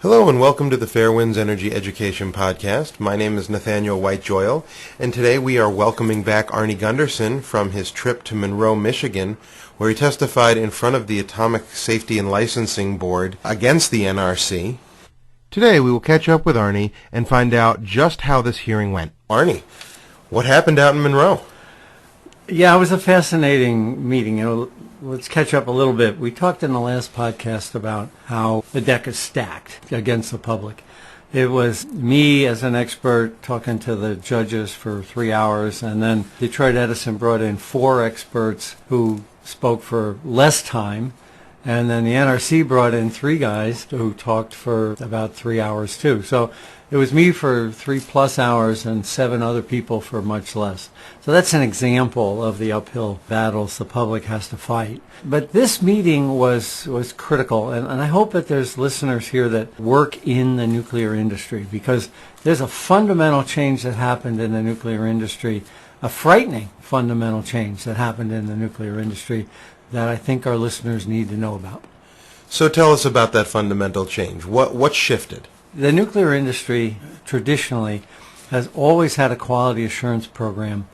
Hello and welcome to the Fairwinds Energy Education Podcast. My name is Nathaniel White-Joyal, and today we are welcoming back Arnie Gundersen from his trip to Monroe, Michigan, where he testified in front of the Atomic Safety and Licensing Board against the NRC. Today we will catch up with Arnie and find out just how this hearing went. Arnie, what happened out in Monroe? Yeah, it was a fascinating meeting. Let's catch up a little bit. We talked in the last podcast about how the deck is stacked against the public. It was me as an expert talking to the judges for 3 hours, and then Detroit Edison brought in 4 experts who spoke for less time, and then the NRC brought in 3 guys who talked for about 3 hours too. So it was me for 3+ hours and 7 other people for much less. So that's an example of the uphill battles the public has to fight. But this meeting was critical, and I hope that there's listeners here that work in the nuclear industry, because there's a fundamental change that happened in the nuclear industry, a frightening fundamental change that happened in the nuclear industry that I think our listeners need to know about. So tell us about that fundamental change. What shifted? The nuclear industry traditionally has always had a quality assurance program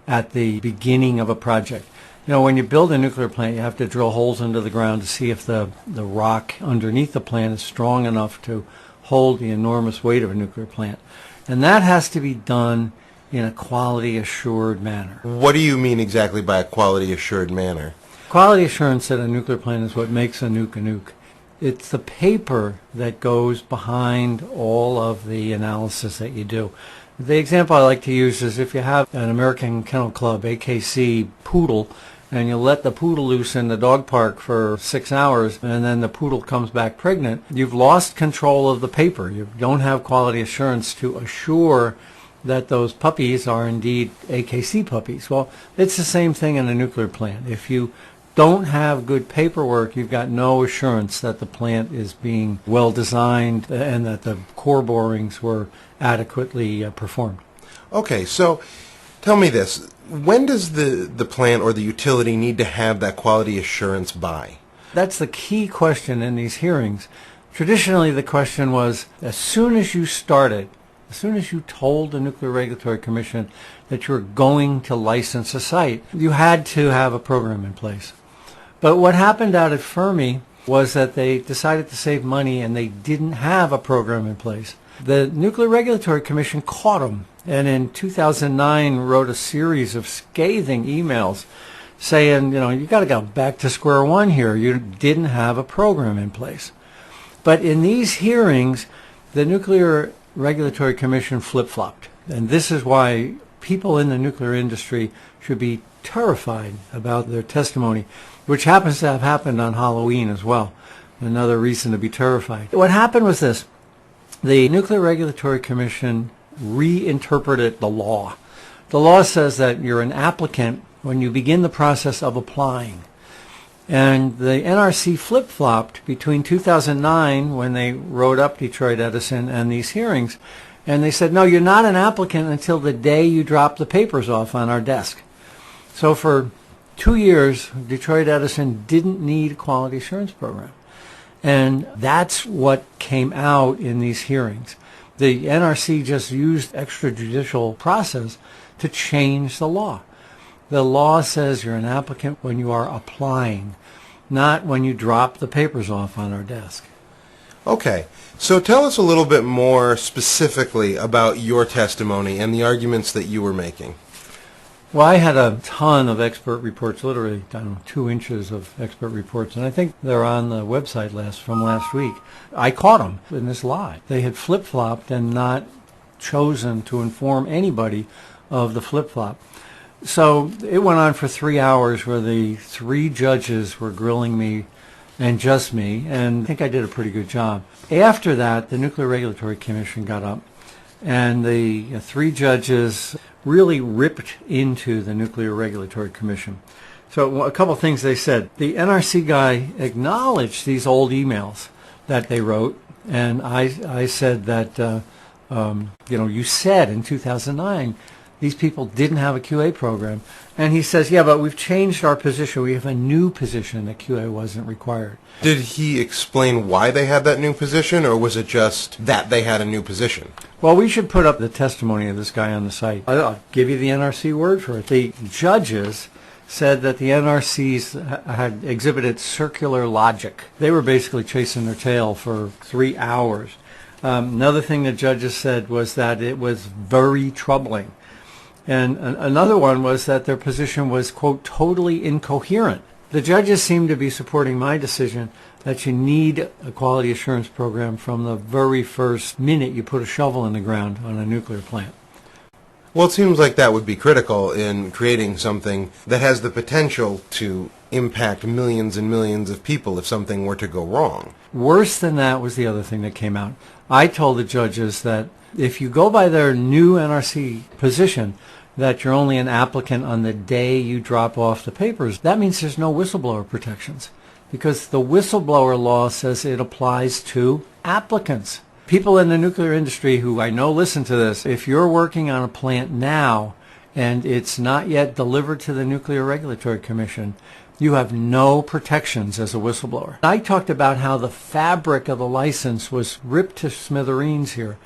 at the beginning of a project. You know, when you build a nuclear plant, you have to drill holes into the ground to see if the rock underneath the plant is strong enough to hold the enormous weight of a nuclear plant. And that has to be done in a quality assured manner. What do you mean exactly by a quality assured manner? Quality assurance at a nuclear plant is what makes a nuke a nuke. It's the paper that goes behind all of the analysis that you do. The example I like to use is if you have an American Kennel Club AKC poodle, and you let the poodle loose in the dog park for 6 hours, and then the poodle comes back pregnant, you've lost control of the paper. You don't have quality assurance to assure that those puppies are indeed AKC puppies. Well, it's the same thing in a nuclear plant. If you don't have good paperwork, you've got no assurance that the plant is being well designed and that the core borings were adequately performed. Okay, so tell me this. When does the plant or the utility need to have that quality assurance by? That's the key question in these hearings. Traditionally, the question was, as soon as you started, as soon as you told the Nuclear Regulatory Commission that you were going to license a site, you had to have a program in place. But what happened out at Fermi was that they decided to save money and they didn't have a program in place. The Nuclear Regulatory Commission caught them, and in 2009 wrote a series of scathing emails saying, you got to go back to square one here. You didn't have a program in place. But in these hearings, the Nuclear Regulatory Commission flip-flopped. And this is why people in the nuclear industry should be terrified about their testimony, which happens to have happened on Halloween as well. Another reason to be terrified. What happened was this. The Nuclear Regulatory Commission reinterpreted the law. The law says that you're an applicant when you begin the process of applying. And the NRC flip-flopped between 2009, when they wrote up Detroit Edison, and these hearings, and they said, no, you're not an applicant until the day you drop the papers off on our desk. So for 2 years, Detroit Edison didn't need a quality assurance program. And that's what came out in these hearings. The NRC just used extrajudicial process to change the law. The law says you're an applicant when you are applying, not when you drop the papers off on our desk. Okay, so tell us a little bit more specifically about your testimony and the arguments that you were making. Well, I had a ton of expert reports, literally, 2 inches of expert reports, and I think they're on the website from last week. I caught them in this lie. They had flip-flopped and not chosen to inform anybody of the flip-flop. So it went on for 3 hours where the 3 judges were grilling me and just me, and I think I did a pretty good job. After that, the Nuclear Regulatory Commission got up, and the 3 judges really ripped into the Nuclear Regulatory Commission. So a couple things they said. The NRC guy acknowledged these old emails that they wrote, and I said that, you said in 2009 These people didn't have a QA program. And he says, yeah, but we've changed our position. We have a new position that QA wasn't required. Did he explain why they had that new position, or was it just that they had a new position? Well, we should put up the testimony of this guy on the site. I'll give you the NRC word for it. The judges said that the NRCs had exhibited circular logic. They were basically chasing their tail for 3 hours. Another thing the judges said was that it was very troubling. And another one was that their position was, quote, totally incoherent. The judges seem to be supporting my decision that you need a quality assurance program from the very first minute you put a shovel in the ground on a nuclear plant. Well, it seems like that would be critical in creating something that has the potential to impact millions and millions of people if something were to go wrong. Worse than that was the other thing that came out. I told the judges that if you go by their new NRC position, that you're only an applicant on the day you drop off the papers, that means there's no whistleblower protections, because the whistleblower law says it applies to applicants. People in the nuclear industry who I know listen to this, if you're working on a plant now and it's not yet delivered to the Nuclear Regulatory Commission, you have no protections as a whistleblower. I talked about how the fabric of the license was ripped to smithereens here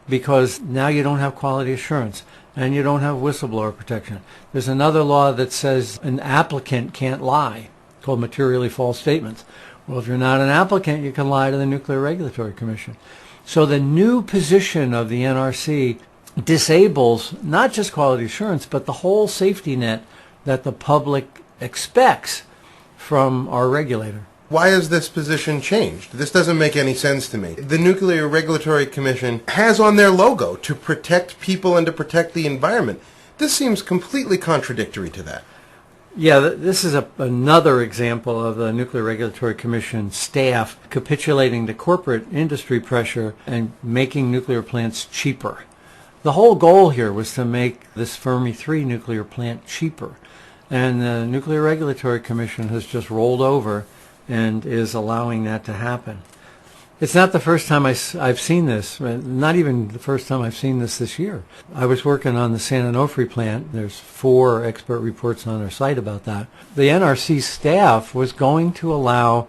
because now you don't have quality assurance and you don't have whistleblower protection. There's another law that says an applicant can't lie, called materially false statements. Well, if you're not an applicant, you can lie to the Nuclear Regulatory Commission. So the new position of the NRC disables not just quality assurance, but the whole safety net that the public expects from our regulator. Why has this position changed? This doesn't make any sense to me. The Nuclear Regulatory Commission has on their logo to protect people and to protect the environment. This seems completely contradictory to that. Yeah, this is another example of the Nuclear Regulatory Commission staff capitulating to corporate industry pressure and making nuclear plants cheaper. The whole goal here was to make this Fermi 3 nuclear plant cheaper. And the Nuclear Regulatory Commission has just rolled over and is allowing that to happen. It's not the first time I've seen this, not even the first time I've seen this year. I was working on the San Onofre plant. There's 4 expert reports on our site about that. The NRC staff was going to allow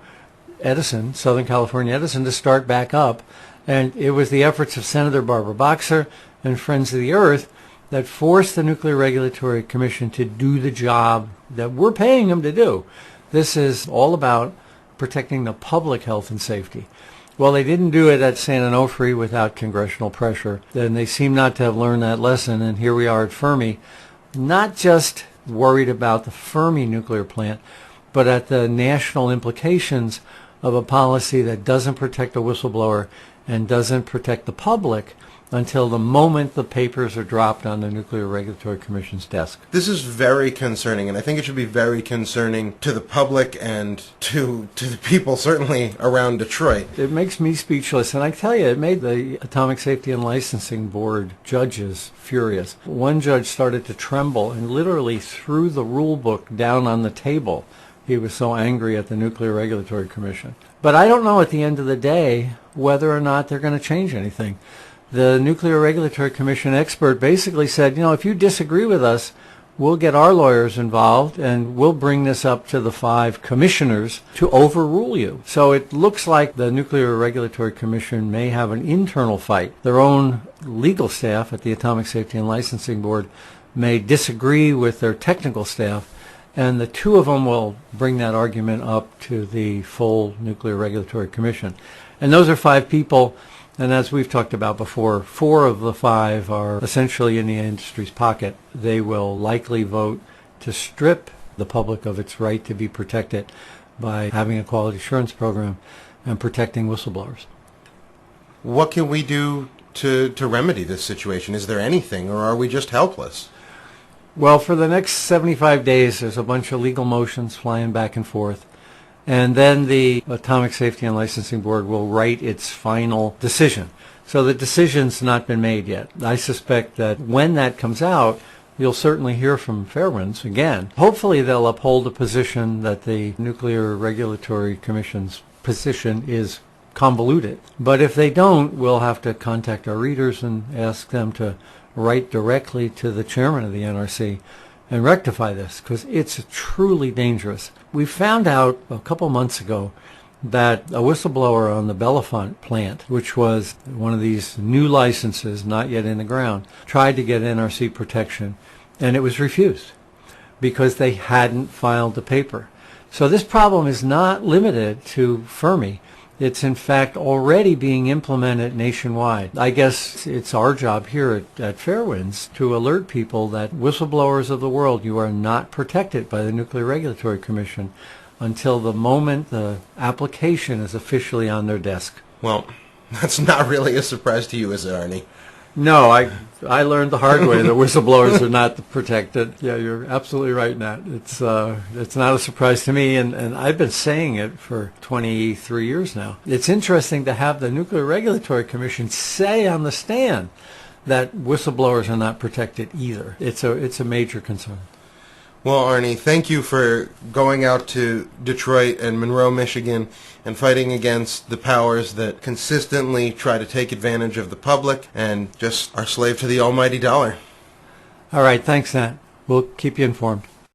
Edison, Southern California Edison, to start back up, and it was the efforts of Senator Barbara Boxer and Friends of the Earth that forced the Nuclear Regulatory Commission to do the job that we're paying them to do. This is all about protecting the public health and safety. Well, they didn't do it at San Onofre without congressional pressure. Then they seem not to have learned that lesson, and here we are at Fermi, not just worried about the Fermi nuclear plant, but at the national implications of a policy that doesn't protect the whistleblower and doesn't protect the public until the moment the papers are dropped on the Nuclear Regulatory Commission's desk. This is very concerning, and I think it should be very concerning to the public and to the people certainly around Detroit. It makes me speechless, and I tell you, it made the Atomic Safety and Licensing Board judges furious. One judge started to tremble and literally threw the rule book down on the table. He was so angry at the Nuclear Regulatory Commission. But I don't know at the end of the day whether or not they're going to change anything. The Nuclear Regulatory Commission expert basically said, if you disagree with us, we'll get our lawyers involved and we'll bring this up to the 5 commissioners to overrule you. So it looks like the Nuclear Regulatory Commission may have an internal fight. Their own legal staff at the Atomic Safety and Licensing Board may disagree with their technical staff, and the 2 of them will bring that argument up to the full Nuclear Regulatory Commission. And those are 5 people. And as we've talked about before, 4 of the 5 are essentially in the industry's pocket. They will likely vote to strip the public of its right to be protected by having a quality assurance program and protecting whistleblowers. What can we do to remedy this situation? Is there anything, or are we just helpless? Well, for the next 75 days, there's a bunch of legal motions flying back and forth. And then the Atomic Safety and Licensing Board will write its final decision. So the decision's not been made yet. I suspect that when that comes out, you'll certainly hear from Fairwinds again. Hopefully they'll uphold a position that the Nuclear Regulatory Commission's position is convoluted. But if they don't, we'll have to contact our readers and ask them to write directly to the chairman of the NRC and rectify this, because it's truly dangerous. We found out a couple months ago that a whistleblower on the Bellefonte plant, which was one of these new licenses not yet in the ground, tried to get NRC protection, and it was refused because they hadn't filed the paper. So this problem is not limited to Fermi. It's in fact already being implemented nationwide. I guess it's our job here at Fairwinds to alert people that whistleblowers of the world, you are not protected by the Nuclear Regulatory Commission until the moment the application is officially on their desk. Well, that's not really a surprise to you, is it, Arnie? No, I learned the hard way that whistleblowers are not protected. Yeah, you're absolutely right, Nat. It's not a surprise to me, and I've been saying it for 23 years now. It's interesting to have the Nuclear Regulatory Commission say on the stand that whistleblowers are not protected either. It's a major concern. Well, Arnie, thank you for going out to Detroit and Monroe, Michigan, and fighting against the powers that consistently try to take advantage of the public and just are slave to the almighty dollar. All right, thanks, Nat. We'll keep you informed.